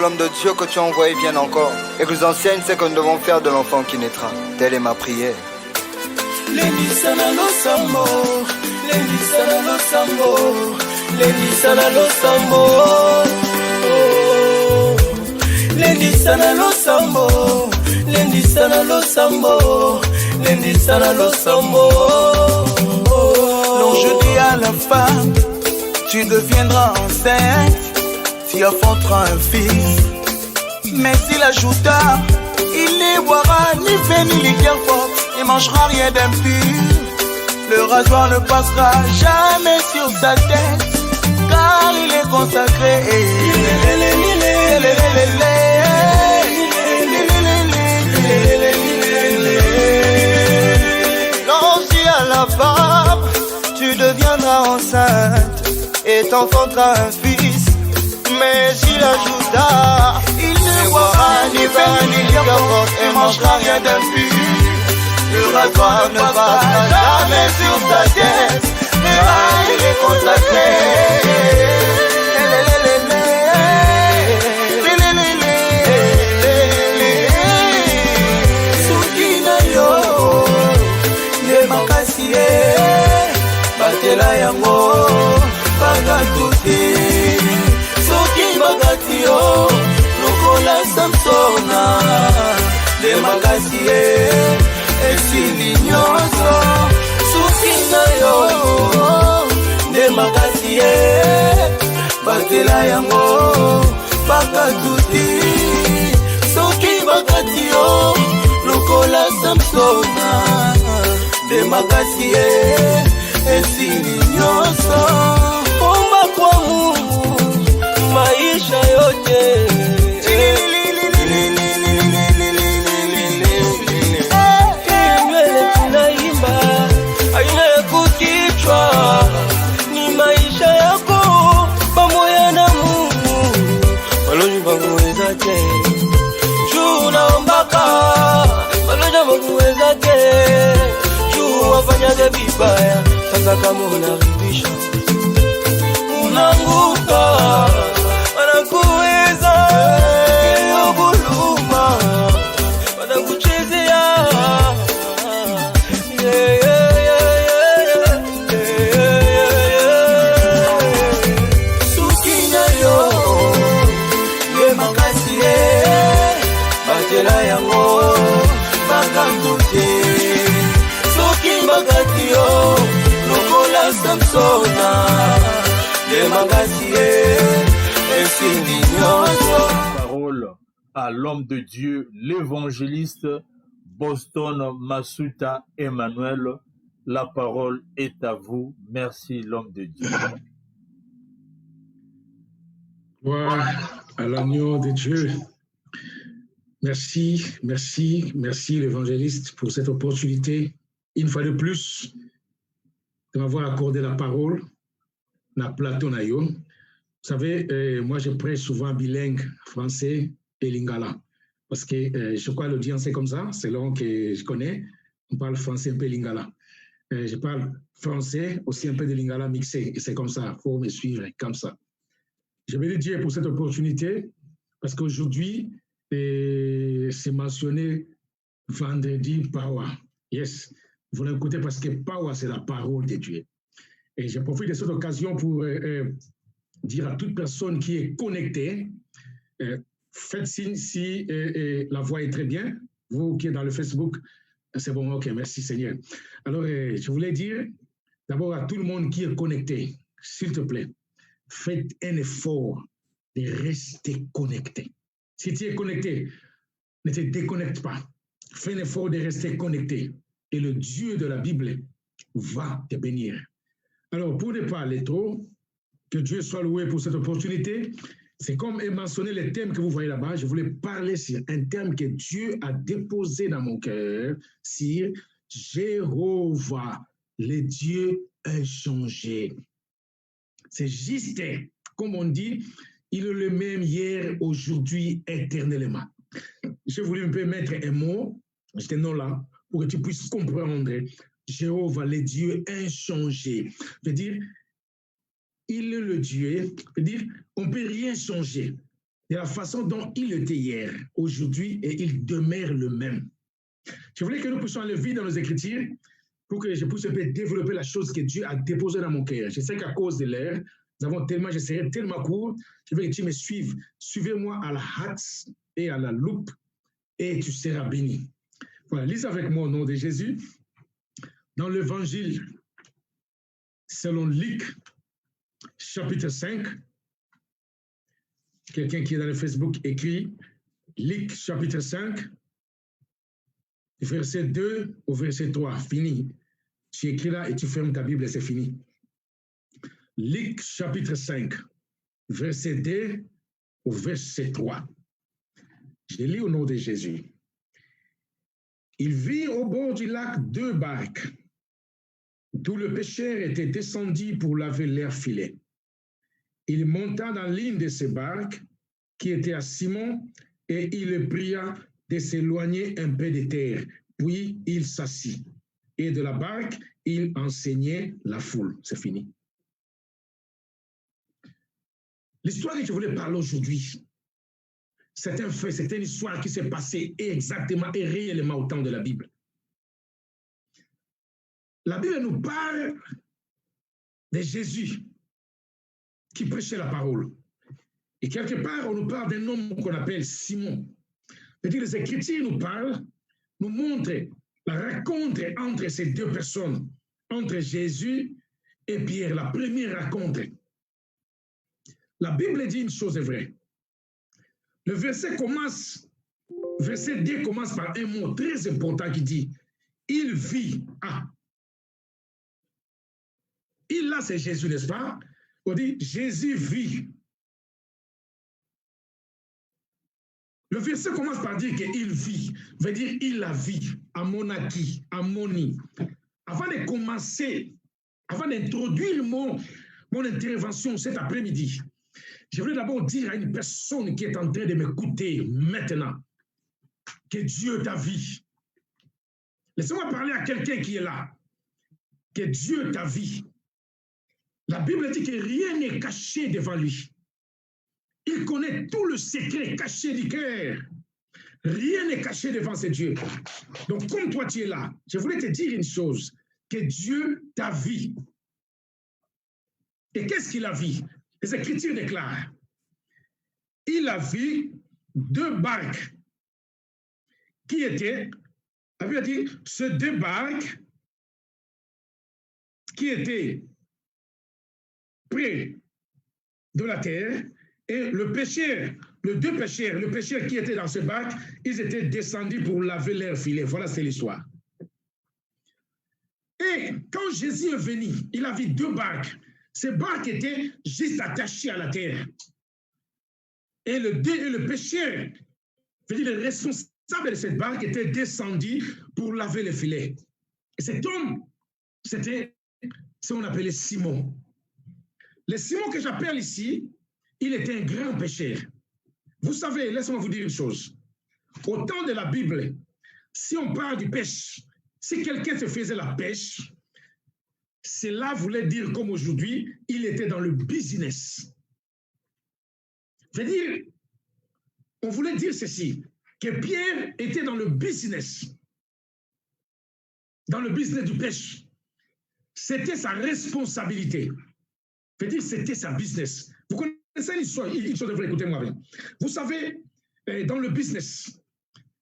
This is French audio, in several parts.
L'homme de Dieu que tu as envoyé vienne encore, et que nous enseigne ce que nous devons faire de l'enfant qui naîtra. Telle est ma prière. Non, je dis à la femme, tu deviendras enceinte, tu enfanteras un fils. Mais s'il ajouta, il ne boira ni vin ni liqueur forte, il mangera rien d'impur. Le rasoir ne passera jamais sur sa tête, car il est consacré. Non, si à la femme, tu deviendras enceinte et t'enfanteras un fils. Mais s'il ajouta, il ne boira ni vin ni liqueur forte et mangera rien d'impur. Le rasoir ne passera jamais sur sa tête, car il est consacré. Batela yango bagatuti soki bagati yo lokola Samsona de makasi esili nyonso soki na yo de makasi batela yango bagatuti soki bagati yo lokola Samsona de makasi esili nyonso omba kwa Mungu maisha yote. Nywele tunaimba haina ya kukichwa, ni maisha yako pamoja na Mungu. Walonyi bakuweza te juu naombaka, walonyi bakuweza te juu wafanyaga vibaya. Sasa kama unaridhisha unanguka, wanakuweza buluma, wanakuchezea sukina yo ye makasi batela yango bakangote soki bagati yo lokola Samsona de magasie esili nyonso. Parole à l'homme de Dieu, l'évangéliste Boston Masuta Emmanuel. La parole est à vous. Merci l'homme de Dieu. Gloire à l'agneau de Dieu. Merci, merci, merci l'évangéliste pour cette opportunité, une fois de plus, de m'avoir accordé la parole, la plateau nayo. Vous savez, moi je prêche souvent bilingue, français et lingala, parce que je crois que l'audience est comme ça, c'est long que je connais, on parle français un peu lingala. Je parle français, aussi un peu de lingala mixé, et c'est comme ça, il faut me suivre comme ça. Je vais Dieu pour cette opportunité, parce qu'aujourd'hui, c'est mentionné vendredi Power. Yes, vous l'écoutez parce que Power, c'est la parole de Dieu. Et je profite de cette occasion pour dire à toute personne qui est connectée, faites signe si la voix est très bien. Vous qui êtes dans le Facebook, c'est bon, ok, merci Seigneur. Alors, je voulais dire d'abord à tout le monde qui est connecté, s'il te plaît, faites un effort de rester connecté. Si tu es connecté, ne te déconnecte pas. Fais un effort de rester connecté. Et le Dieu de la Bible va te bénir. Alors, pour ne pas aller trop, que Dieu soit loué pour cette opportunité. C'est comme mentionner le thème que vous voyez là-bas. Je voulais parler sur un thème que Dieu a déposé dans mon cœur, sur Jéhovah, le Dieu inchangé. C'est juste, comme on dit, il est le même hier, aujourd'hui, éternellement. J'ai voulu me mettre un mot, ce nom-là, pour que tu puisses comprendre Jéhovah, le Dieu inchangé. Je veux dire, il est le Dieu, je veux dire, on ne peut rien changer. de la façon dont il était hier, aujourd'hui, et il demeure le même. Je voulais que nous puissions aller vite dans nos Écritures pour que je puisse développer la chose que Dieu a déposée dans mon cœur. Je sais qu'à cause de l'air, je serai tellement court, je veux que tu me suives. Suivez-moi à la hâte et à la loupe, et tu seras béni. Voilà, lisez avec moi au nom de Jésus. Dans l'Évangile selon Luc, chapitre 5, quelqu'un qui est dans le Facebook écrit Luc, chapitre 5, verset 2 au verset 3, fini. Tu écris là et tu fermes ta Bible et c'est fini. Luc, chapitre 5, verset 2 au verset 3. Je lis au nom de Jésus. Il vit au bord du lac 2 barques, d'où le pêcheur était descendu pour laver leurs filets. Il monta dans l'une de ces barques, qui était à Simon, et il le pria de s'éloigner un peu de terre. Puis il s'assit. Et de la barque, il enseignait la foule. C'est fini. L'histoire que je voulais parler aujourd'hui, c'est un fait, c'est une histoire qui s'est passée exactement et réellement au temps de la Bible. La Bible nous parle de Jésus qui prêchait la parole. Et quelque part, on nous parle d'un homme qu'on appelle Simon. C'est-à-dire, les Écritures nous parlent, nous montrent la rencontre entre ces deux personnes, entre Jésus et Pierre, la première rencontre. La Bible dit une chose vraie. Le verset 2 commence par un mot très important qui dit « Il vit ». Ah. Il là, c'est Jésus, n'est-ce pas? On dit « Jésus vit ». Le verset commence par dire qu'il vit, veut dire il a vie, amonaki, amoni. Avant de commencer, avant d'introduire mon intervention cet après-midi, je voulais d'abord dire à une personne qui est en train de m'écouter maintenant que Dieu t'a vu. Laissez-moi parler à quelqu'un qui est là. Que Dieu t'a vu. La Bible dit que rien n'est caché devant lui. Il connaît tout le secret caché du cœur. Rien n'est caché devant ce Dieu. Donc, comme toi, tu es là, je voulais te dire une chose, que Dieu t'a vu. Et qu'est-ce qu'il a vu? Les Écritures déclarent. Il a vu 2 barques qui étaient, ces 2 barques qui étaient près de la terre, et le pêcheur, les 2 pêcheurs, le pêcheur qui était dans ce barque, ils étaient descendus pour laver leurs filets. Voilà, c'est l'histoire. Et quand Jésus est venu, il a vu 2 barques. Ces barques étaient juste attachées à la terre. Et le pêcheur, le responsable de cette barque, était descendu pour laver les filets. Et cet homme, c'était ce qu'on appelait Simon. Le Simon que j'appelle ici, il était un grand pêcheur. Vous savez, laissez-moi vous dire une chose. Au temps de la Bible, si on parle du pêche, si quelqu'un se faisait la pêche, cela voulait dire, comme aujourd'hui, il était dans le business. C'est-à-dire, on voulait dire ceci, que Pierre était dans le business du pêche. C'était sa responsabilité. C'est-à-dire, c'était sa business. Vous connaissez l'histoire, il faut écouter moi bien. Vous savez, dans le business,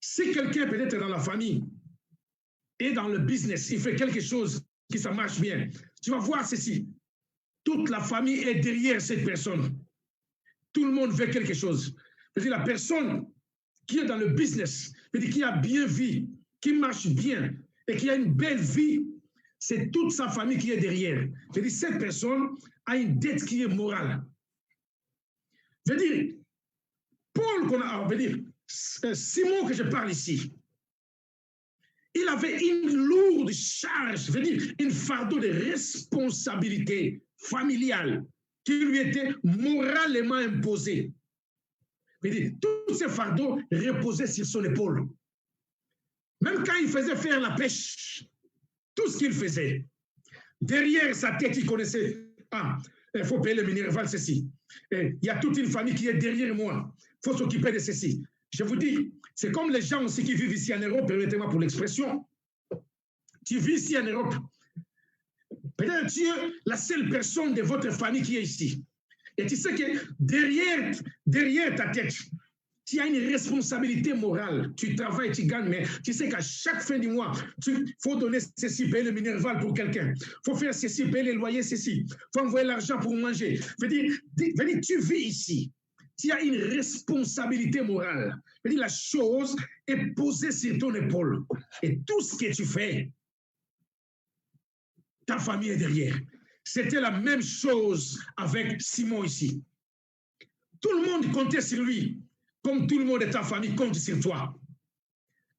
si quelqu'un peut-être dans la famille et dans le business, il fait quelque chose qui ça marche bien, tu vas voir ceci. Toute la famille est derrière cette personne. Tout le monde veut quelque chose. C'est-à-dire la personne qui est dans le business, c'est-à-dire qui a bien vie, qui marche bien et qui a une belle vie, c'est toute sa famille qui est derrière. C'est-à-dire cette personne a une dette qui est morale. Je veux dire, Simon que je parle ici, il avait une lourde charge, je veux dire, une fardeau de responsabilité familiale qui lui était moralement imposée. Je veux dire, tous ces fardeaux reposaient sur son épaule. Même quand il faisait faire la pêche, tout ce qu'il faisait, derrière sa tête, il connaissait, il faut payer le minéral, ceci. il y a toute une famille qui est derrière moi. Il faut s'occuper de ceci. Je vous dis, c'est comme les gens aussi qui vivent ici en Europe, permettez-moi pour l'expression. Tu vis ici en Europe. Peut-être tu es la seule personne de votre famille qui est ici. Et tu sais que derrière ta tête, tu as une responsabilité morale. Tu travailles, tu gagnes, mais tu sais qu'à chaque fin du mois, il faut donner ceci, payer le minerval pour quelqu'un. Il faut faire ceci, payer les loyers, ceci. Il faut envoyer l'argent pour manger. Veut dire, tu vis ici. Tu as une responsabilité morale. Veut dire, la chose est posée sur ton épaule. Et tout ce que tu fais, ta famille est derrière. C'était la même chose avec Simon ici. Tout le monde comptait sur lui. Comme tout le monde de ta famille compte sur toi.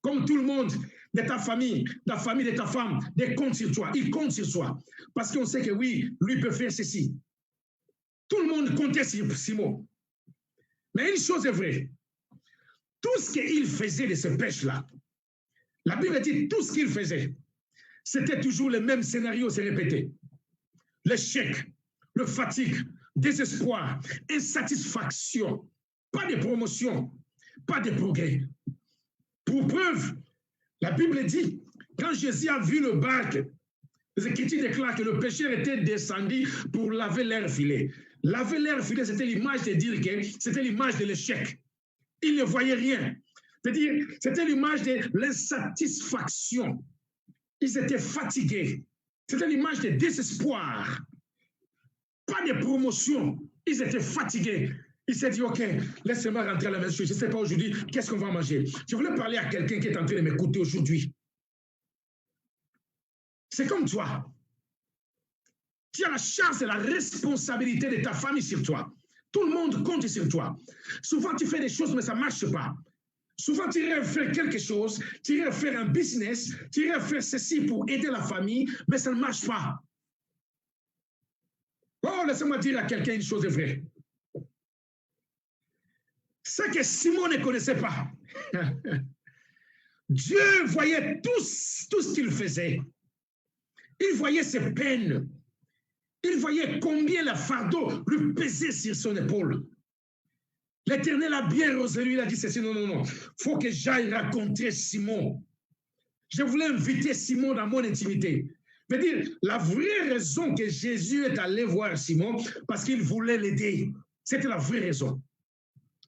Comme tout le monde de ta famille, la famille de ta femme, compte sur toi. Il compte sur toi. Parce qu'on sait que oui, lui peut faire ceci. Tout le monde comptait sur Simon. Mais une chose est vraie. Tout ce qu'il faisait de ce pêche-là, la Bible dit tout ce qu'il faisait, c'était toujours le même scénario se répétait. L'échec, le fatigue, désespoir, insatisfaction. Pas de promotion, pas de progrès. Pour preuve, la Bible dit, quand Jésus a vu le barque, les Écritures déclarent que le pécheur était descendu pour laver l'air filé. Laver l'air filé, c'était l'image de dire que c'était l'image de l'échec. Il ne voyait rien. C'est-à-dire, c'était l'image de l'insatisfaction. Ils étaient fatigués. C'était l'image de désespoir. Pas de promotion. Ils étaient fatigués. Il s'est dit, OK, laissez-moi rentrer à la maison. Je ne sais pas aujourd'hui, qu'est-ce qu'on va manger? Je voulais parler à quelqu'un qui est en train de m'écouter aujourd'hui. C'est comme toi. Tu as la charge et la responsabilité de ta famille sur toi. Tout le monde compte sur toi. Souvent, tu fais des choses, mais ça ne marche pas. Souvent, tu irais faire quelque chose, tu irais faire un business, tu irais faire ceci pour aider la famille, mais ça ne marche pas. Oh, laissez-moi dire à quelqu'un une chose vraie. Ce que Simon ne connaissait pas. Dieu voyait tout ce qu'il faisait. Il voyait ses peines. Il voyait combien le fardeau lui pesait sur son épaule. L'Éternel a bien résolu, il a dit ceci, non. Il faut que j'aille rencontrer Simon. Je voulais inviter Simon dans mon intimité. Je veux dire, la vraie raison que Jésus est allé voir Simon, parce qu'il voulait l'aider. C'était la vraie raison.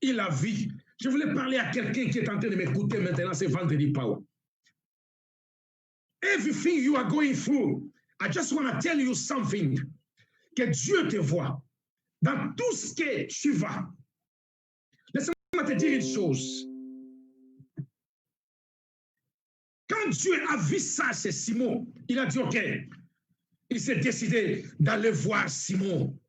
Il a vu. Je voulais parler à quelqu'un qui est en train de m'écouter maintenant, c'est vendredi power. Everything you are going through, I just want to tell you something. Que Dieu te voit dans tout ce que tu vas. Laisse-moi te dire une chose. Quand Dieu a vu ça chez Simon, il a dit, OK, il s'est décidé d'aller voir Simon.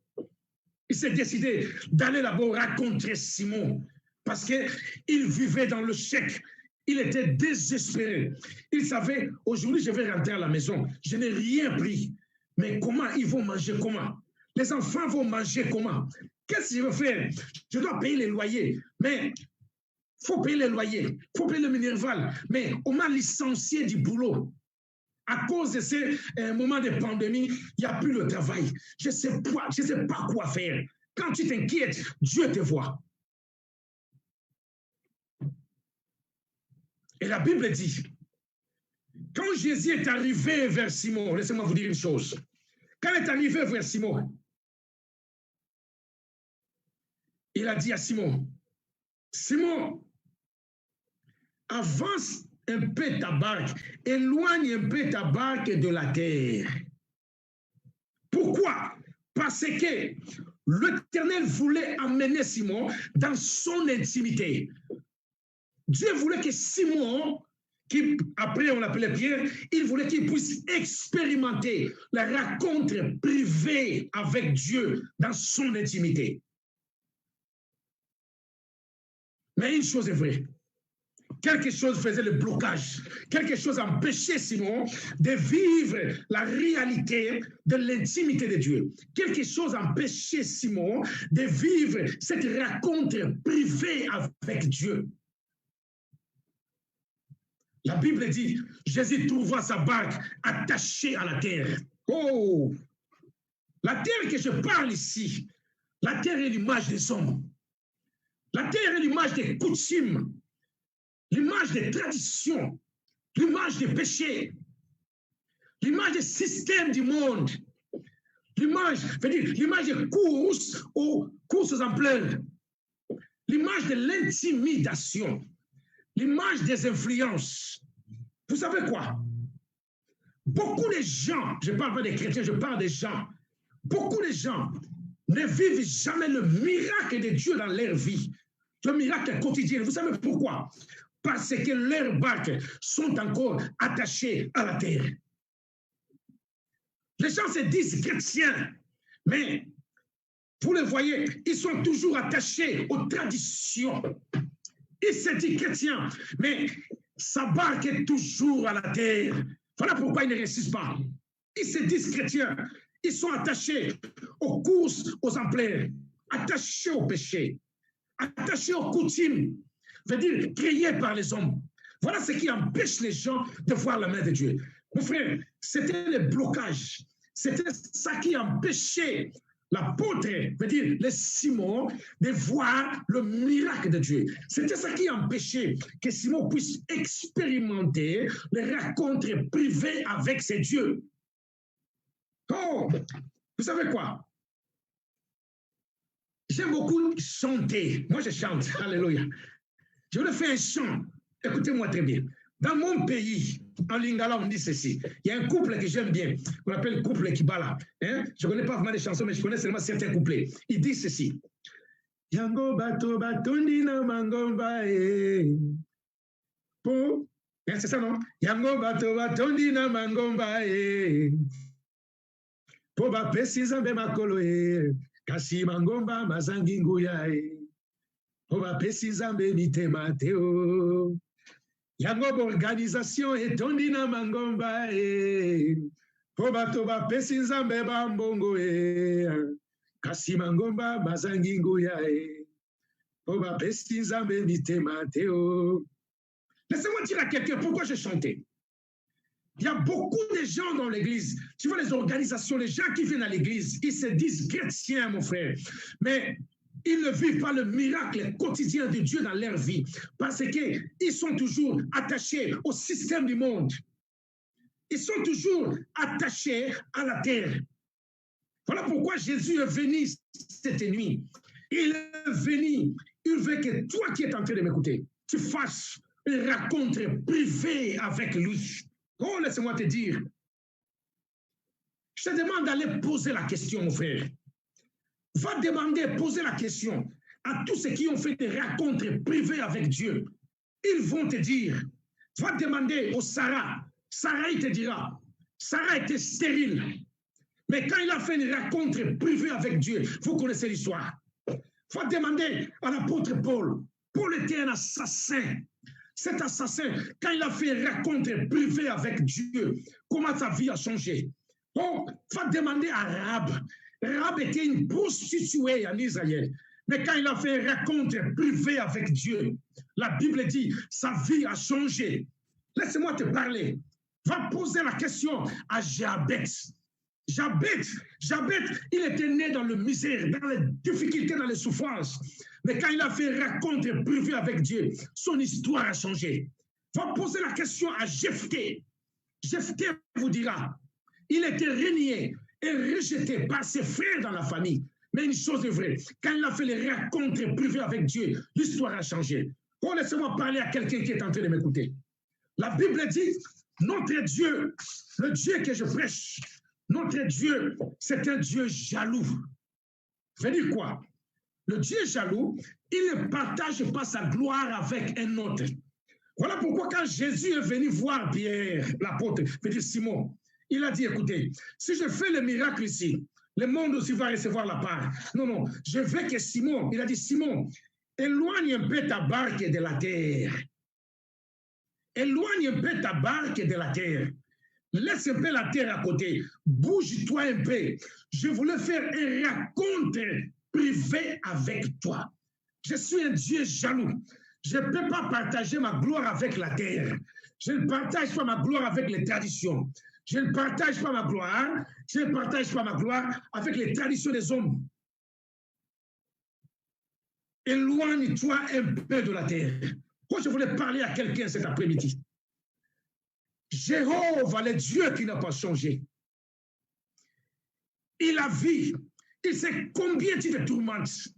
Il s'est décidé d'aller d'abord rencontrer Simon parce qu'il vivait dans le chèque. Il était désespéré. Il savait, aujourd'hui, je vais rentrer à la maison. Je n'ai rien pris. Mais comment ils vont manger? Comment? Les enfants vont manger comment? Qu'est-ce que je veux faire? Je dois payer les loyers. Mais il faut payer les loyers. Il faut payer le minerval. Mais on m'a licencié du boulot. À cause de ces moments de pandémie, il n'y a plus de travail. Je ne sais pas quoi faire. Quand tu t'inquiètes, Dieu te voit. Et la Bible dit, quand Jésus est arrivé vers Simon, laissez-moi vous dire une chose. Quand il est arrivé vers Simon, il a dit à Simon, Simon, avance un peu ta barque, éloigne un peu ta barque de la terre. Pourquoi? Parce que l'Éternel voulait amener Simon dans son intimité. Dieu voulait que Simon, qui après on l'appelait Pierre, il voulait qu'il puisse expérimenter la rencontre privée avec Dieu dans son intimité. Mais une chose est vraie. Quelque chose faisait le blocage. Quelque chose empêchait Simon de vivre la réalité de l'intimité de Dieu. Quelque chose empêchait Simon de vivre cette rencontre privée avec Dieu. La Bible dit, Jésus trouva sa barque attachée à la terre. Oh! La terre que je parle ici, La terre est l'image des hommes. La terre est l'image des coutumes, l'image des traditions, l'image des péchés, l'image des systèmes du monde, l'image des courses aux ampleurs, l'image de l'intimidation, l'image des influences. Vous savez quoi? Beaucoup de gens, je ne parle pas des chrétiens, je parle des gens, beaucoup de gens ne vivent jamais le miracle de Dieu dans leur vie, le miracle quotidien. Vous savez pourquoi? Parce que leurs barques sont encore attachées à la terre. Les gens se disent chrétiens, mais vous le voyez, ils sont toujours attachés aux traditions. Ils se disent chrétiens, mais sa barque est toujours à la terre. Voilà pourquoi ils ne réussissent pas. Ils se disent chrétiens, ils sont attachés aux courses, aux ampleurs, attachés au péché, attachés aux coutumes, veut dire créés par les hommes. Voilà ce qui empêche les gens de voir la main de Dieu. Mon frère, c'était le blocage. C'était ça qui empêchait l'apôtre, veut dire le Simon, de voir le miracle de Dieu. C'était ça qui empêchait que Simon puisse expérimenter les rencontres privées avec ses dieux. Oh, vous savez quoi? J'aime beaucoup chanter. Moi, je chante. Alléluia. Je voulais faire un chant. Écoutez-moi très bien. Dans mon pays, en Lingala, on dit ceci. Il y a un couple que j'aime bien, qu'on appelle le couple Kibala. Hein? Je ne connais pas vraiment des chansons, mais je connais seulement certains couplets. Il dit ceci. Yango bato batondi na mangomba e. Po. C'est ça, non? Yango bato batondi na mangomba e. Po ba pesi zambe makolo e. Kasi mangomba mazangi nguya e. Po ba pesi zambe mitema teo. Yango organisation etondi na mangomba e. Po bato ba pesi nzambe ba mbongo e. Kasi mangomba mazangi nguya e. Po ba pesi nzambe mitema teo. Laissez-moi dire à quelqu'un pourquoi j'ai chanté. Il y a beaucoup de gens dans l'église, tu vois les organisations, les gens qui viennent à l'église, ils se disent chrétiens, mon frère, mais ils ne vivent pas le miracle quotidien de Dieu dans leur vie parce qu'ils sont toujours attachés au système du monde. Ils sont toujours attachés à la terre. Voilà pourquoi Jésus est venu cette nuit. Il est venu, il veut que toi qui es en train de m'écouter, tu fasses une rencontre privée avec lui. Oh, laisse-moi te dire. Je te demande d'aller poser la question, mon frère. Va demander, poser la question à tous ceux qui ont fait des rencontres privées avec Dieu. Ils vont te dire. Va demander au Sarah. Sarah, il te dira. Sarah était stérile. Mais quand il a fait une rencontre privée avec Dieu, vous connaissez l'histoire. Va demander à l'apôtre Paul. Paul était un assassin. Cet assassin, quand il a fait une rencontre privée avec Dieu, comment sa vie a changé? Bon, va demander à Rahab. Rahab était une prostituée en Israël. Mais quand il a fait une rencontre privée avec Dieu, la Bible dit, sa vie a changé. Laisse-moi te parler. Va poser la question à Jabet. Jabet, il était né dans le misère, dans les difficultés, dans les souffrances. Mais quand il a fait une rencontre privée avec Dieu, son histoire a changé. Va poser la question à Jephthé. Jephthé vous dira, il était renié et rejeté par ses frères dans la famille. Mais une chose est vraie, quand il a fait les rencontres privées avec Dieu, l'histoire a changé. Oh, laissez-moi parler à quelqu'un qui est en train de m'écouter. La Bible dit, notre Dieu, le Dieu que je prêche, notre Dieu, c'est un Dieu jaloux. Ça veut dire quoi? Le Dieu jaloux, il ne partage pas sa gloire avec un autre. Voilà pourquoi quand Jésus est venu voir Pierre, l'apôtre, veut dire Simon, il a dit, écoutez, si je fais le miracle ici, le monde aussi va recevoir la part. Non, je veux que Simon, il a dit, Simon, éloigne un peu ta barque de la terre. Éloigne un peu ta barque de la terre. Laisse un peu la terre à côté. Bouge-toi un peu. Je voulais faire une rencontre privée avec toi. Je suis un Dieu jaloux. Je ne peux pas partager ma gloire avec la terre. Je ne partage pas ma gloire avec les traditions. Je ne partage pas ma gloire. Je ne partage pas ma gloire avec les traditions des hommes. éloigne-toi un peu de la terre. Moi, je voulais parler à quelqu'un cet après-midi. Jéhovah, le Dieu qui n'a pas changé. Il a vu, il sait combien tu te tourmentes.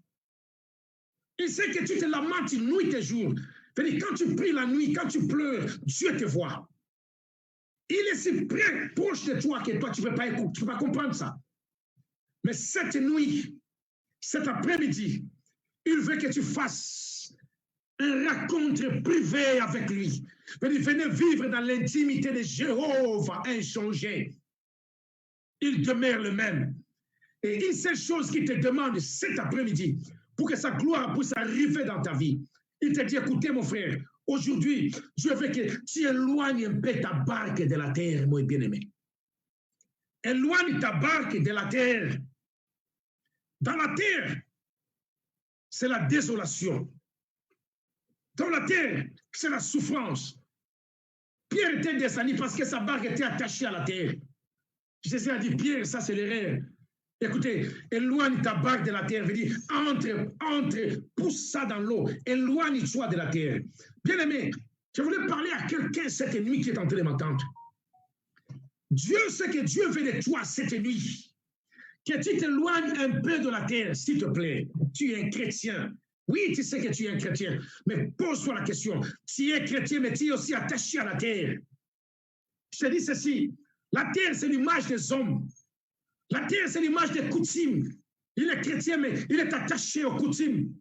Il sait que tu te lamentes nuit et jour. Quand tu pries la nuit, quand tu pleures, Dieu te voit. Il est si près, proche de toi, que toi, tu ne peux pas écouter, tu ne peux pas comprendre ça. Mais cette nuit, cet après-midi, il veut que tu fasses une rencontre privée avec lui. Venez vivre dans l'intimité de Jéhovah inchangé. Il demeure le même. Et une seule chose qu'il te demande cet après-midi, pour que sa gloire puisse arriver dans ta vie, il te dit, écoutez mon frère, aujourd'hui, Dieu veut que tu éloignes un peu ta barque de la terre, mon bien-aimé. Éloigne ta barque de la terre. Dans la terre, c'est la désolation. Dans la terre, c'est la souffrance. Pierre était descendu parce que sa barque était attachée à la terre. Jésus a dit, Pierre, ça c'est l'erreur. Écoutez, éloigne ta barque de la terre. Veut dire, entre, pousse ça dans l'eau. Éloigne-toi de la terre. Bien-aimé, je voulais parler à quelqu'un cette nuit qui est en train de m'entendre. Dieu sait que Dieu veut de toi cette nuit. Que tu t'éloignes un peu de la terre, s'il te plaît. Tu es un chrétien. Oui, tu sais que tu es un chrétien. Mais pose-toi la question. Tu es chrétien, mais tu es aussi attaché à la terre. Je te dis ceci. La terre, c'est l'image des hommes. La terre, c'est l'image des coutumes. Il est chrétien, mais il est attaché aux coutumes.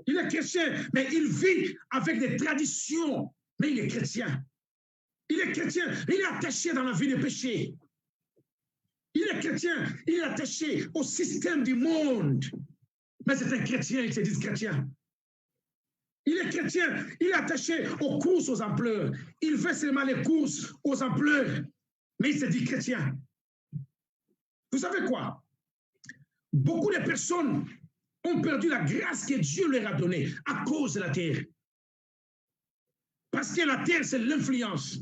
Il est chrétien, mais il vit avec des traditions. Mais il est chrétien. Il est chrétien, il est attaché dans la vie des péchés. Il est chrétien, il est attaché au système du monde. Mais c'est un chrétien, il se dit chrétien. Il est chrétien, il est attaché aux courses aux ampleurs. Il fait seulement les courses aux ampleurs. Mais il se dit chrétien. Vous savez quoi? Beaucoup de personnes ont perdu la grâce que Dieu leur a donnée à cause de la terre. Parce que la terre, c'est l'influence.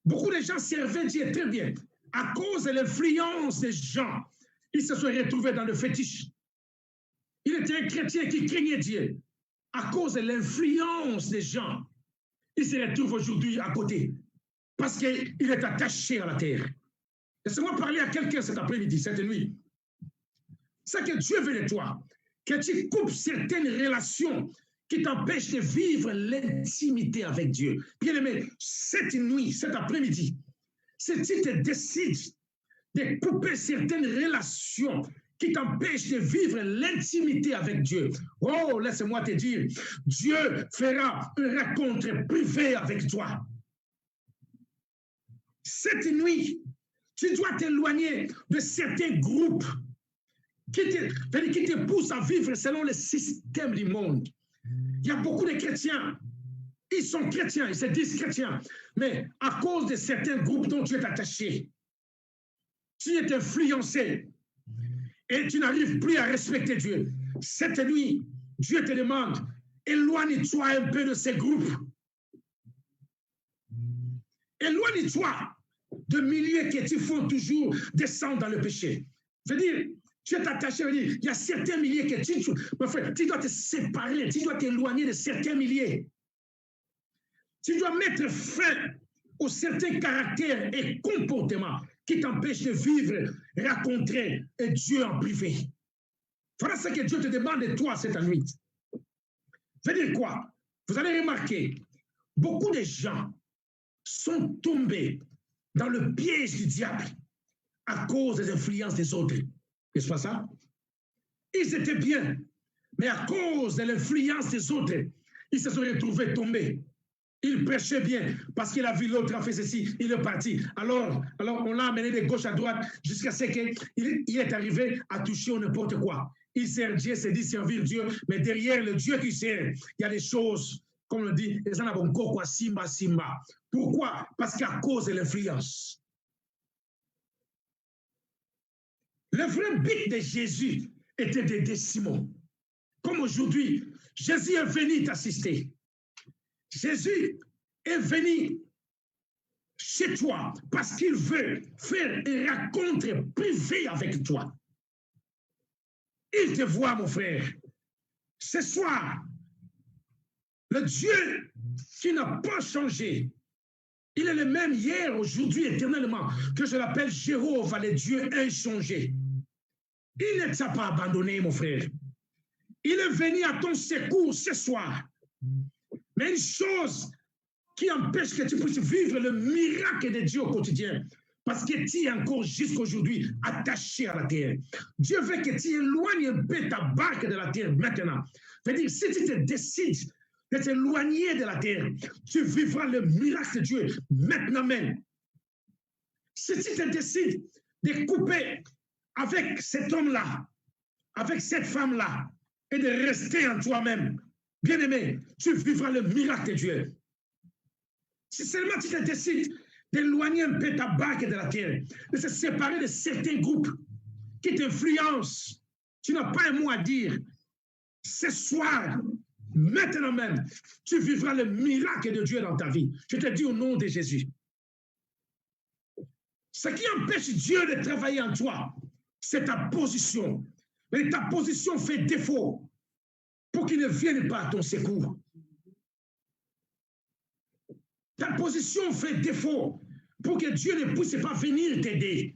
Beaucoup de gens servaient Dieu très bien. À cause de l'influence des gens, ils se sont retrouvés dans le fétiche. Il était un chrétien qui craignait Dieu. À cause de l'influence des gens, il se retrouve aujourd'hui à côté. Parce qu'il est attaché à la terre. Laissez-moi parler à quelqu'un cet après-midi, cette nuit. C'est que Dieu veut de toi, que tu coupes certaines relations qui t'empêchent de vivre l'intimité avec Dieu. Bien-aimé, cette nuit, cet après-midi, si tu te décides de couper certaines relations qui t'empêchent de vivre l'intimité avec Dieu, oh, laisse-moi te dire, Dieu fera une rencontre privée avec toi. Cette nuit, tu dois t'éloigner de certains groupes qui te poussent à vivre selon le système du monde. Il y a beaucoup de chrétiens. Ils sont chrétiens, ils se disent chrétiens. Mais à cause de certains groupes dont tu es attaché, tu es influencé et tu n'arrives plus à respecter Dieu. Cette nuit, Dieu te demande, éloigne-toi un peu de ces groupes. Éloigne-toi de milieux que tu font toujours descendre dans le péché. Je veux dire, tu es attaché, il y a certains milliers que tu dois te séparer, tu dois t'éloigner de certains milliers. Tu dois mettre fin aux certains caractères et comportements qui t'empêchent de vivre, rencontrer Dieu en privé. Voilà ce que Dieu te demande de toi cette nuit. Je veux dire quoi? Vous allez remarquer, beaucoup de gens sont tombés dans le piège du diable à cause des influences des autres. N'est-ce pas ça? Ils étaient bien, mais à cause de l'influence des autres, ils se sont retrouvés tombés. Il prêchait bien parce qu'il a vu l'autre a fait ceci, il est parti. Alors on l'a amené de gauche à droite jusqu'à ce qu'il est arrivé à toucher n'importe quoi. Il sert Dieu, c'est dit servir Dieu, mais derrière le Dieu qui sert, il y a des choses, comme on le dit, les gens n'ont pas quoi, simba. Pourquoi? Parce qu'à cause de l'influence. Le vrai but de Jésus était d'aider Simon. Comme aujourd'hui, Jésus est venu t'assister. Jésus est venu chez toi parce qu'il veut faire une rencontre privée avec toi. Il te voit, mon frère. Ce soir, le Dieu qui n'a pas changé, il est le même hier, aujourd'hui, éternellement, que je l'appelle Jéhovah, le Dieu inchangé. Il ne t'a pas abandonné, mon frère. Il est venu à ton secours ce soir. Mais une chose qui empêche que tu puisses vivre le miracle de Dieu au quotidien, parce que tu es encore jusqu'à aujourd'hui attaché à la terre. Dieu veut que tu éloignes un peu ta barque de la terre maintenant. C'est-à-dire, si tu te décides de t'éloigner de la terre, tu vivras le miracle de Dieu maintenant même. Si tu te décides de couper avec cet homme-là, avec cette femme-là, et de rester en toi-même, bien-aimé, tu vivras le miracle de Dieu. Si seulement tu te décides d'éloigner un peu ta barque de la terre, de se séparer de certains groupes qui t'influencent, tu n'as pas un mot à dire. Ce soir, maintenant même, tu vivras le miracle de Dieu dans ta vie. Je te dis au nom de Jésus. Ce qui empêche Dieu de travailler en toi, c'est ta position. Mais ta position fait défaut pour qu'il ne vienne pas à ton secours. Ta position fait défaut pour que Dieu ne puisse pas venir t'aider.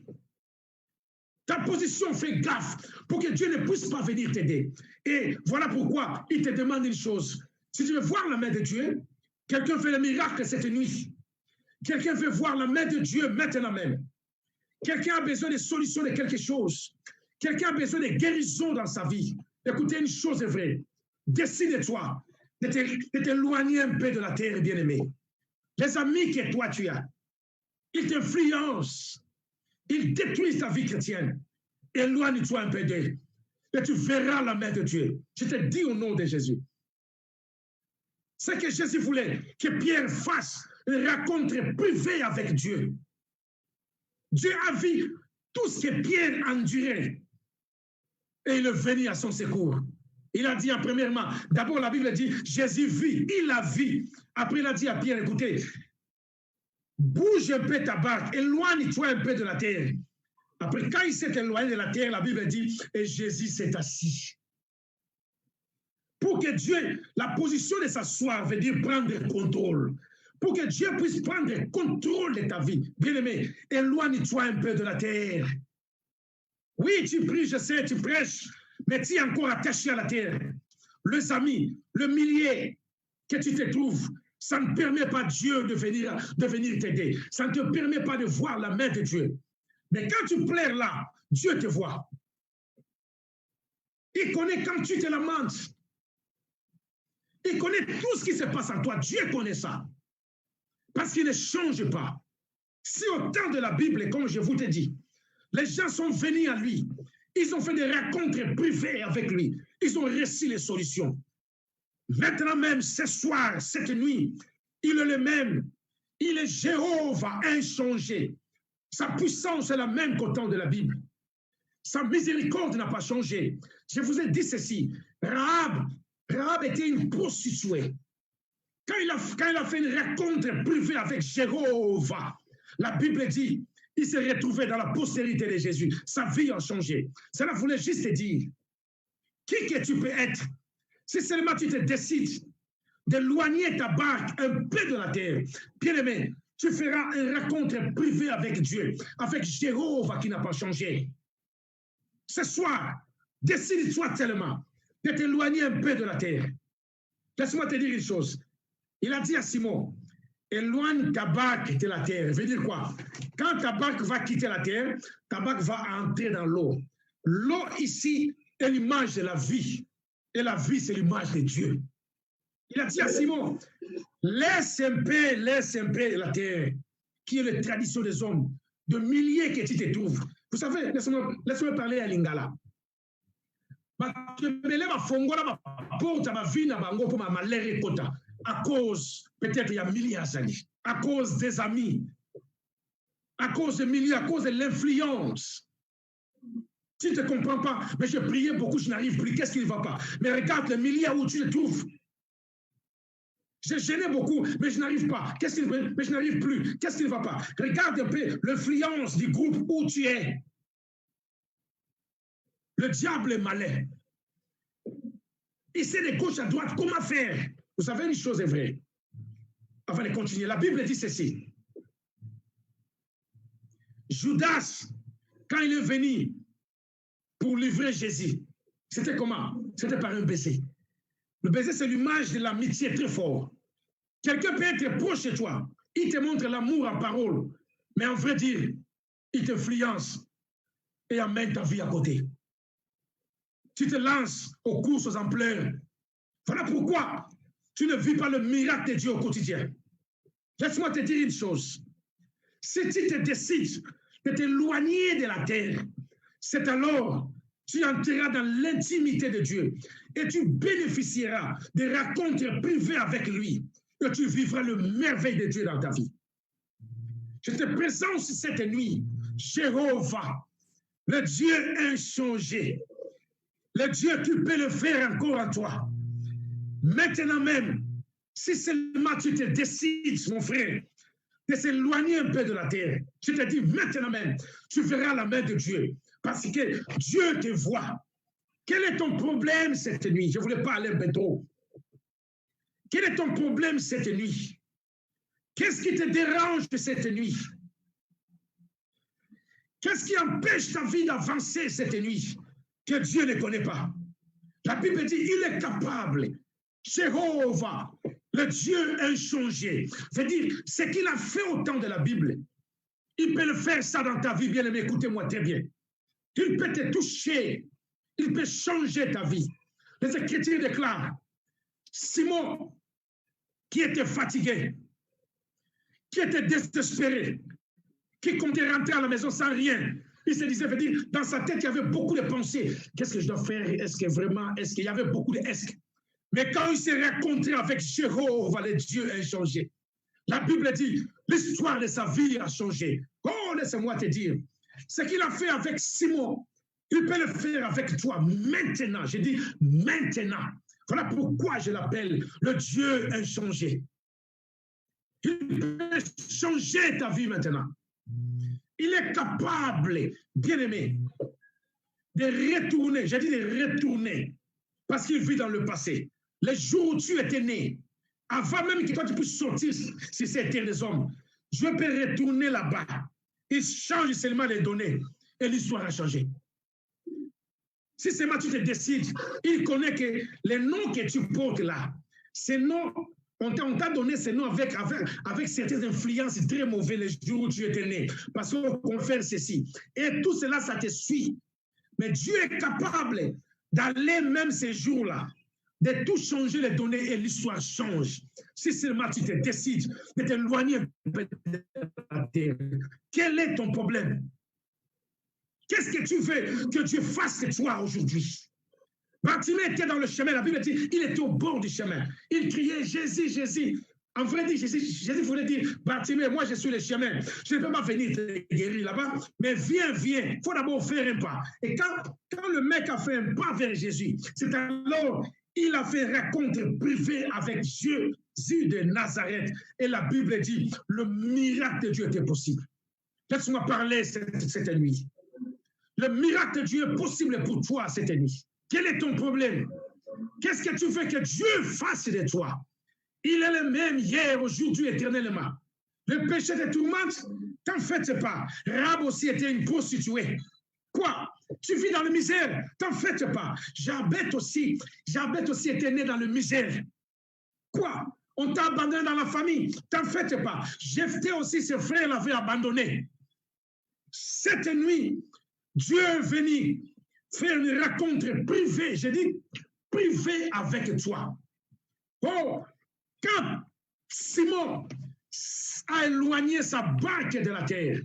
Ta position fait gaffe pour que Dieu ne puisse pas venir t'aider. Et voilà pourquoi il te demande une chose. Si tu veux voir la main de Dieu, quelqu'un fait le miracle cette nuit. Quelqu'un veut voir la main de Dieu maintenant même. Quelqu'un a besoin de solutions de quelque chose. Quelqu'un a besoin de guérison dans sa vie. Écoutez, une chose est vraie. Décide-toi de t'éloigner un peu de la terre, bien-aimé. Les amis que toi tu as, ils t'influencent. Ils détruisent ta vie chrétienne. Éloigne-toi un peu d'eux. Et tu verras la main de Dieu. Je te dis au nom de Jésus. C'est que Jésus voulait que Pierre fasse une rencontre privée avec Dieu. Dieu a vu tout ce que Pierre endurait. Et il est venu à son secours. Il a dit premièrement, d'abord la Bible dit, Jésus vit, il a vu. Après il a dit à Pierre, écoutez, bouge un peu ta barque, éloigne-toi un peu de la terre. Après, quand il s'est éloigné de la terre, la Bible dit, et Jésus s'est assis. Pour que Dieu, la position de s'asseoir veut dire prendre le contrôle. Pour que Dieu puisse prendre le contrôle de ta vie. Bien-aimé, éloigne-toi un peu de la terre. Oui, tu pries, je sais, tu prêches, mais tu es encore attaché à la terre. Les amis, le milieu que tu te trouves, ça ne permet pas Dieu de venir t'aider. Ça ne te permet pas de voir la main de Dieu. Mais quand tu pleures là, Dieu te voit. Il connaît quand tu te lamentes. Il connaît tout ce qui se passe en toi. Dieu connaît ça. Parce qu'il ne change pas. Si au temps de la Bible, comme je vous l'ai dit, les gens sont venus à lui. Ils ont fait des rencontres privées avec lui. Ils ont reçu les solutions. Maintenant même, ce soir, cette nuit, il est le même. Il est Jéhovah inchangé. Sa puissance est la même qu'au temps de la Bible. Sa miséricorde n'a pas changé. Je vous ai dit ceci. Rahab était une prostituée. Quand il a fait une rencontre privée avec Jéhovah, la Bible dit, il s'est retrouvé dans la postérité de Jésus. Sa vie a changé. Cela voulait juste dire, qui que tu peux être, si seulement tu te décides d'éloigner ta barque un peu de la terre, bien aimé, tu feras une rencontre privée avec Dieu, avec Jéhovah qui n'a pas changé. Ce soir, décide-toi tellement de t'éloigner un peu de la terre. Laisse-moi te dire une chose. Il a dit à Simon, éloigne ta barque de la terre. Ça veut dire quoi? Quand ta barque va quitter la terre, ta barque va entrer dans l'eau. L'eau ici est l'image de la vie. Et la vie, c'est l'image de Dieu. Il a dit à Simon, laisse un peu la terre, qui est la tradition des hommes, de milliers que tu te trouves. Vous savez, laisse-moi parler à Lingala. À cause, peut-être il y a milliers d'années, à cause des amis, à cause des milieux, à cause de l'influence. Tu ne te comprends pas, mais je priais beaucoup, je n'arrive plus. Qu'est-ce qui ne va pas? Mais regarde le milieu où tu te trouves. J'ai gêné beaucoup, mais je n'arrive pas. Qu'est-ce qui ne va pas? Mais je n'arrive plus. Qu'est-ce qui ne va pas? Regarde un peu l'influence du groupe où tu es. Le diable est malin. Il sait de gauche à droite comment faire. Vous savez, une chose est vraie. Avant de continuer, la Bible dit ceci. Judas, quand il est venu pour livrer Jésus, c'était comment? C'était par un baiser. Le baiser, c'est l'image de l'amitié très fort. Quelqu'un peut être proche de toi. Il te montre l'amour en parole. Mais en vrai dire, il t'influence et amène ta vie à côté. Tu te lances aux courses aux ampleurs. Voilà pourquoi tu ne vis pas le miracle de Dieu au quotidien. Laisse-moi te dire une chose. Si tu te décides de t'éloigner de la terre, c'est alors tu entreras dans l'intimité de Dieu et tu bénéficieras des rencontres privées avec lui et tu vivras le merveille de Dieu dans ta vie. Je te présente cette nuit, Jéhovah, le Dieu inchangé, le Dieu qui peut le faire encore à toi. Maintenant même, si seulement tu te décides, mon frère, de s'éloigner un peu de la terre, je te dis maintenant même, tu verras la main de Dieu, parce que Dieu te voit. Quel est ton problème cette nuit? Je ne voulais pas aller un peu trop. Quel est ton problème cette nuit? Qu'est-ce qui te dérange cette nuit? Qu'est-ce qui empêche ta vie d'avancer cette nuit que Dieu ne connaît pas? La Bible dit, il est capable. Jéhovah, le Dieu inchangé. C'est-à-dire, ce qu'il a fait au temps de la Bible, il peut le faire ça dans ta vie, bien aimé, écoutez-moi très bien. Il peut te toucher, il peut changer ta vie. Les Écritures déclarent, Simon, qui était fatigué, qui était désespéré, qui comptait rentrer à la maison sans rien, il se disait, dire, dans sa tête, il y avait beaucoup de pensées. Qu'est-ce que je dois faire? Est-ce que vraiment, est-ce qu'il y avait beaucoup de est-ce? Mais quand il s'est rencontré avec Jéhovah, le Dieu inchangé, la Bible dit, l'histoire de sa vie a changé. Oh, laisse-moi te dire, ce qu'il a fait avec Simon, il peut le faire avec toi maintenant. Je dis maintenant. Voilà pourquoi je l'appelle le Dieu inchangé. Il peut changer ta vie maintenant. Il est capable, bien-aimé, de retourner, j'ai dit de retourner, parce qu'il vit dans le passé. Les jours où tu étais né, avant même que toi tu puisses sortir sur cette terre des hommes, Dieu peut retourner là-bas. Il change seulement les données et l'histoire a changé. Si seulement tu te décides, il connaît que les noms que tu portes là, ces noms, on t'a donné ces noms avec certaines influences très mauvaises les jours où tu étais né, parce qu'on confère ceci. Et tout cela, ça te suit. Mais Dieu est capable d'aller même ces jours-là, de tout changer les données et l'histoire change. Si seulement tu te décides de t'éloigner de la terre, quel est ton problème? Qu'est-ce que tu veux que Dieu fasse de toi aujourd'hui? Bartimée était dans le chemin, la Bible dit, il était au bord du chemin. Il criait, Jésus, Jésus. En vrai, Jésus voulait dire, Bartimée, moi je suis le chemin. Je ne peux pas venir te guérir là-bas, mais viens, viens. Il faut d'abord faire un pas. Et quand le mec a fait un pas vers Jésus, c'est alors il a fait rencontre privée avec Jésus de Nazareth. Et la Bible dit, le miracle de Dieu était possible. Laisse-moi parler cette nuit. Le miracle de Dieu est possible pour toi cette nuit. Quel est ton problème? Qu'est-ce que tu veux que Dieu fasse de toi? Il est le même hier, aujourd'hui, éternellement. Le péché te tourmente? T'en fais pas. Rahab aussi était une prostituée. Quoi? Tu vis dans la misère? T'en fais pas. Jabet aussi était né dans la misère. Quoi? On t'a abandonné dans la famille? T'en fais pas. Jephthé aussi, ses frères l'avaient abandonné. Cette nuit, Dieu est venu faire une rencontre privée, je dis privée avec toi. Oh, quand Simon a éloigné sa barque de la terre,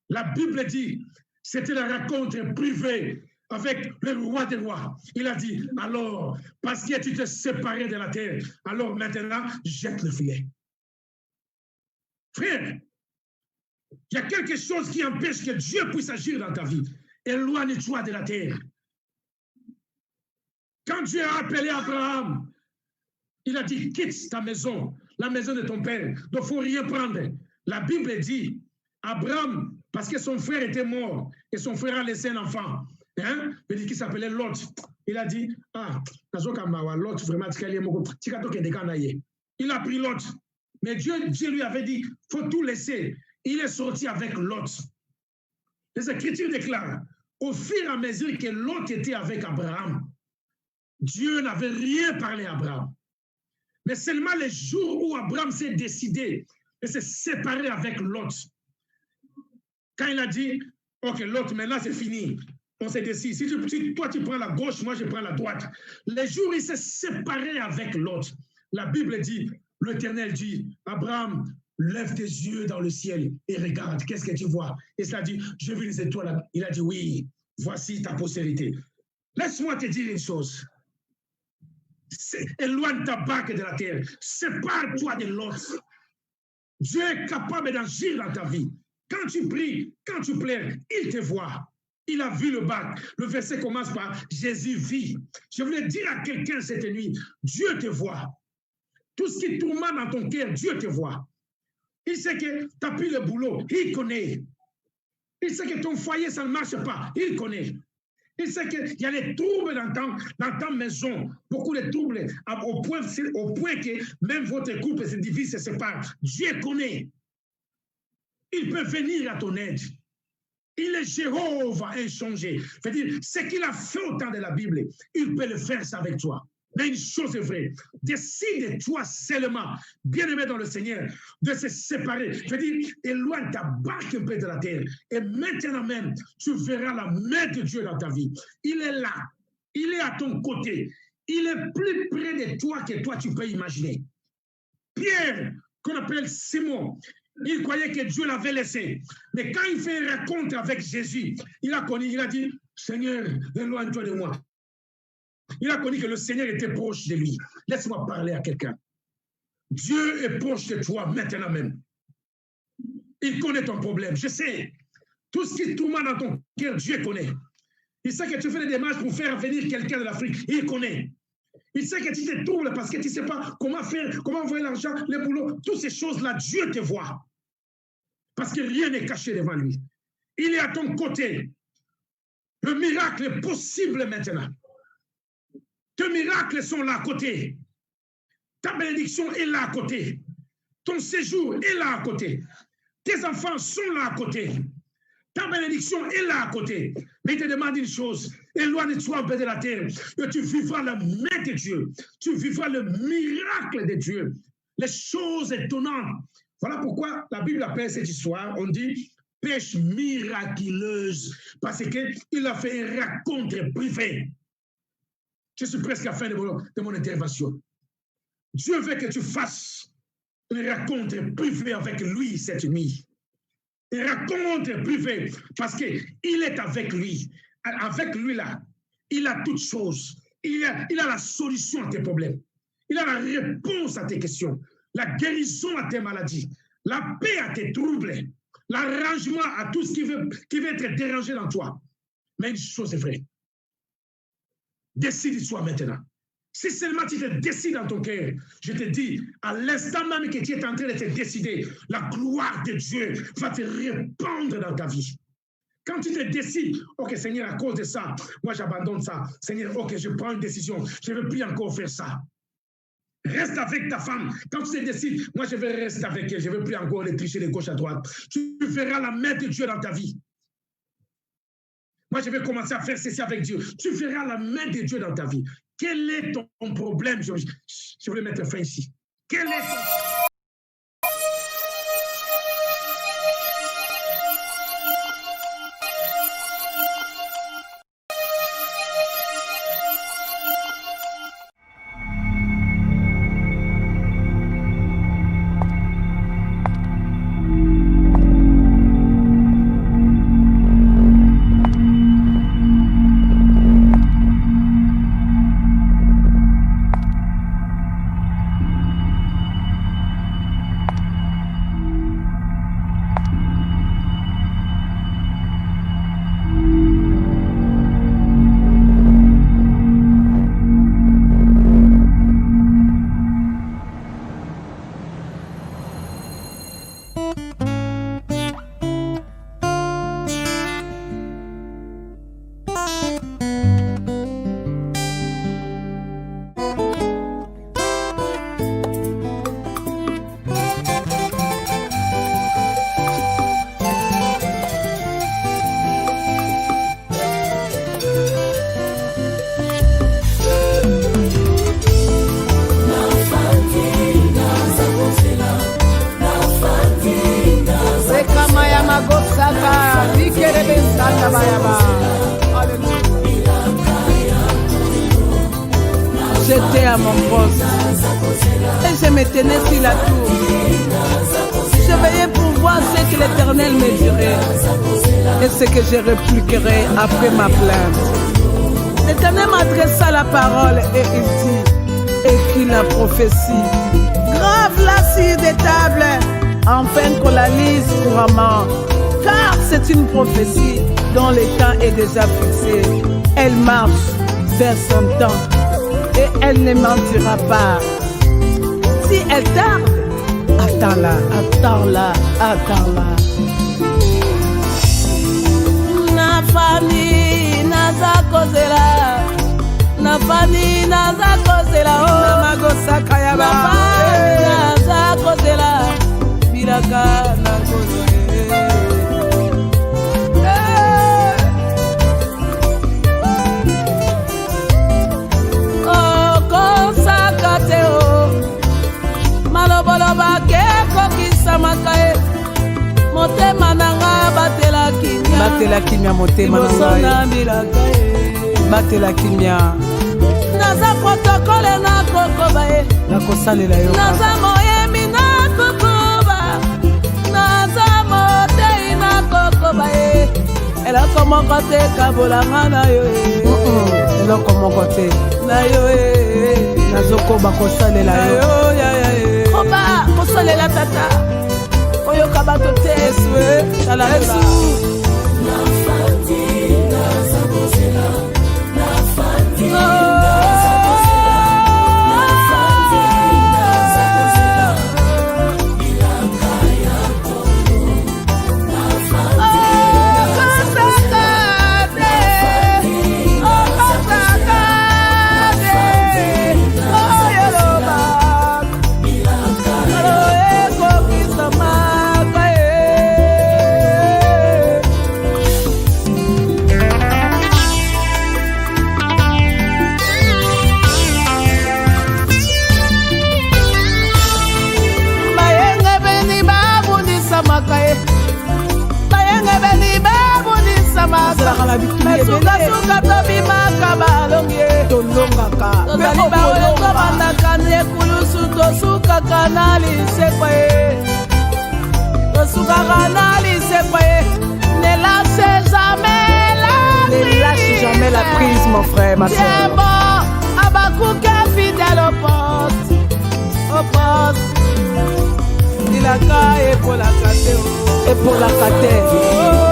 la Bible dit, c'était la rencontre privée avec le roi des rois. Il a dit, alors, parce que tu t'es séparé de la terre, alors maintenant, jette le filet. Frère, il y a quelque chose qui empêche que Dieu puisse agir dans ta vie. Éloigne-toi de la terre. Quand Dieu a appelé Abraham, il a dit, quitte ta maison, la maison de ton père, il ne faut rien prendre. La Bible dit, Abraham, parce que son frère était mort, et son frère a laissé un enfant, il dit qu'il s'appelait Lot. Il a dit, l'autre vraiment, il a pris l'autre. Mais Dieu lui avait dit, il faut tout laisser. Il est sorti avec l'autre. Les Écritures déclarent, au fur et à mesure que l'autre était avec Abraham, Dieu n'avait rien parlé à Abraham. Mais seulement les jours où Abraham s'est décidé de se séparer avec l'autre, quand il a dit, ok, l'autre, maintenant c'est fini, on s'est décidé. Si toi tu prends la gauche, moi je prends la droite. Les jours où il s'est séparé avec l'autre, la Bible dit, l'Éternel dit, Abraham, lève tes yeux dans le ciel et regarde, qu'est-ce que tu vois? Et ça dit, je vis les étoiles. Il a dit, oui, voici ta postérité. Laisse-moi te dire une chose. Éloigne ta barque de la terre. Sépare-toi de l'autre. Dieu est capable d'agir dans ta vie. Quand tu pries, quand tu pleures, il te voit. Il a vu le bac. Le verset commence par Jésus vit. Je voulais dire à quelqu'un cette nuit, Dieu te voit. Tout ce qui tourmente dans ton cœur, Dieu te voit. Il sait que tu n'as plus le boulot, il connaît. Il sait que ton foyer, ça ne marche pas, il connaît. Il sait qu'il y a des troubles dans ta maison, beaucoup de troubles, au point que même votre couple se divise, se sépare. Dieu connaît. Il peut venir à ton aide. Il est Jéhovah inchangé. C'est-à-dire, ce qu'il a fait au temps de la Bible, il peut le faire avec toi. Mais une chose est vraie, décide-toi seulement, bien-aimé dans le Seigneur, de se séparer. Je veux dire, éloigne ta barque un peu de la terre. Et maintenant même, tu verras la main de Dieu dans ta vie. Il est là, il est à ton côté. Il est plus près de toi que toi tu peux imaginer. Pierre, qu'on appelle Simon, il croyait que Dieu l'avait laissé. Mais quand il fait une rencontre avec Jésus, il a connu, il a dit, Seigneur, éloigne-toi de moi. Il a connu que le Seigneur était proche de lui. Laisse-moi parler à quelqu'un. Dieu est proche de toi maintenant même. Il connaît ton problème. Je sais. Tout ce qui tourmente dans ton cœur, Dieu connaît. Il sait que tu fais des démarches pour faire venir quelqu'un de l'Afrique. Il connaît. Il sait que tu te troubles parce que tu ne sais pas comment faire, comment envoyer l'argent, le boulot. Toutes ces choses-là, Dieu te voit. Parce que rien n'est caché devant lui. Il est à ton côté. Le miracle est possible maintenant. Tes miracles sont là à côté. Ta bénédiction est là à côté. Ton séjour est là à côté. Tes enfants sont là à côté. Ta bénédiction est là à côté. Mais il te demande une chose. Éloigne-toi un peu de la terre. Et tu vivras la main de Dieu. Tu vivras le miracle de Dieu. Les choses étonnantes. Voilà pourquoi la Bible appelle cette histoire, on dit pêche miraculeuse. Parce qu'il a fait une rencontre privée. Je suis presque à la fin de mon intervention. Dieu veut que tu fasses une rencontre privée avec lui cette nuit. Une rencontre privée parce qu'il est avec lui. Avec lui là, il a toutes choses. Il a la solution à tes problèmes. Il a la réponse à tes questions. La guérison à tes maladies. La paix à tes troubles. L'arrangement à tout ce qui veut être dérangé dans toi. Mais une chose est vraie. Décide-toi maintenant. Si seulement tu te décides dans ton cœur, je te dis, à l'instant même que tu es en train de te décider, la gloire de Dieu va te répandre dans ta vie. Quand tu te décides, ok Seigneur, à cause de ça, moi j'abandonne ça. Seigneur, ok, je prends une décision, je ne veux plus encore faire ça. Reste avec ta femme. Quand tu te décides, moi je vais rester avec elle, je ne veux plus encore les tricher de gauche à droite. Tu verras la main de Dieu dans ta vie. Moi, je vais commencer à faire ceci avec Dieu. Tu verras la main de Dieu dans ta vie. Quel est ton problème? Je voulais mettre fin ici. Quel est ton... à mon poste. Et je me tenais sur la tour. Je veillais pour voir ce que l'Éternel me dirait et ce que je répliquerai après ma plainte. L'Éternel m'adressa la parole et il dit: écris la prophétie, grave-la sur des tables, afin qu'on la lise couramment. Car c'est une prophétie dont le temps est déjà fixé. Elle marche vers son temps et elle ne mentira pas. Si elle tarde, attends-la, attends-la, attends-la. Nafani naza kozela, nafani naza kozela, oh magosaka ya ba. Nafani naza kozela, bilaka na kozela. Motema nanga batela kimia, batela kimia motema nanga batela kimia. Naza protokole na kokoba e na kosalela yo. Naza moyemi na kokoba, naza motei na kokoba e. Ela komo kote kabolanga na yo e. Ela komo kote na yo e. Nazokoba kosalela yo. Koba kosalela tata. Oyo kabato teswe tala Yesu nafandi naza kozela nafandi nafandi naza kozela bilaka yako nafandi kasakade oyoloba bilaka yako kisama. Mesuka tobimaka balonge tolongaka tozali baole tobandaka nekulusu tosukaka na lisekwa ye tosukaka na lisekwa ye ne lâche jamais la prise mon frère ma soeur bon abakuke fidèle au poste ilaka epolaka te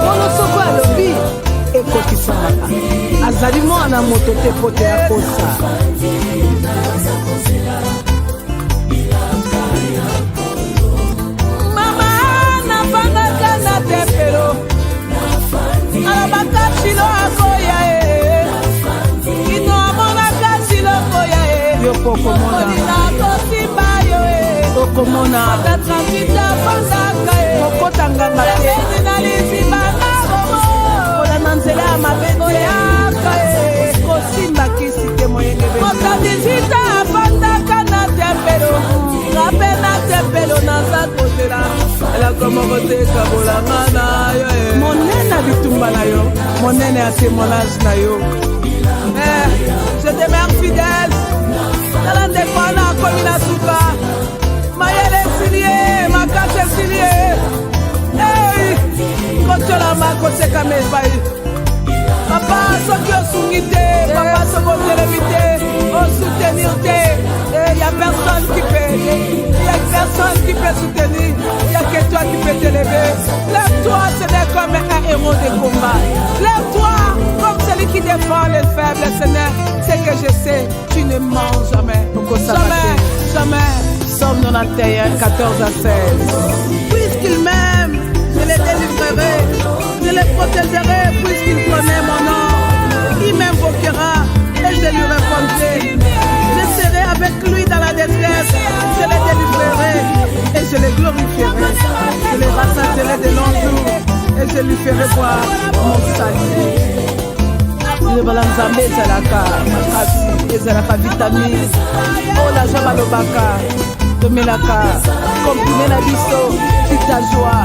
mpona soko alobi ekokisanaka azali mwana moto te po te akosa mama nafandaka na tempelo alobaka shilo akoya e kino amonaka shilo koya e yokokomona kosimba yo e okomona akatrafita fandaka e okotanganga te na lisimanga nzela ya mabete yaka e kosimbakisi te moyengebeli motatizita afandaka na tempelo ngape na tempelo naza kozela elakomokoteka bolanga na yo monene ya bitumba na yo monene ya témoignage na yo je demeure fidèle tala ndeko wana akomi na suka mayele esilie makasi esilie kotolama kosekama epai papa soki osungi te papa soki otelemi te osoutenir te y a personne qui peut soutenir, y a que toi qui peux te lever. Lève-toi, Seigneur, comme un héros de combat. Lève-toi comme celui qui défend les faibles, Seigneur. C'est que je sais, tu ne mens jamais. Jamais. Somme 91, 14 à 16. Puisqu'il m'aime, je les délivrerai, je les protégerai, puisqu'il connaît mon nom. Il m'invoquera et je lui répondrai. Je serai avec lui dans la détresse, je les délivrerai et je les glorifierai. Je les rassasierai de longs jours et je lui ferai voir mon salut. Le balanzambe ezalaka makasi, ezalaka vitamine. Oh la joie balobaka, tomelaka, comprime na biso, kita joie.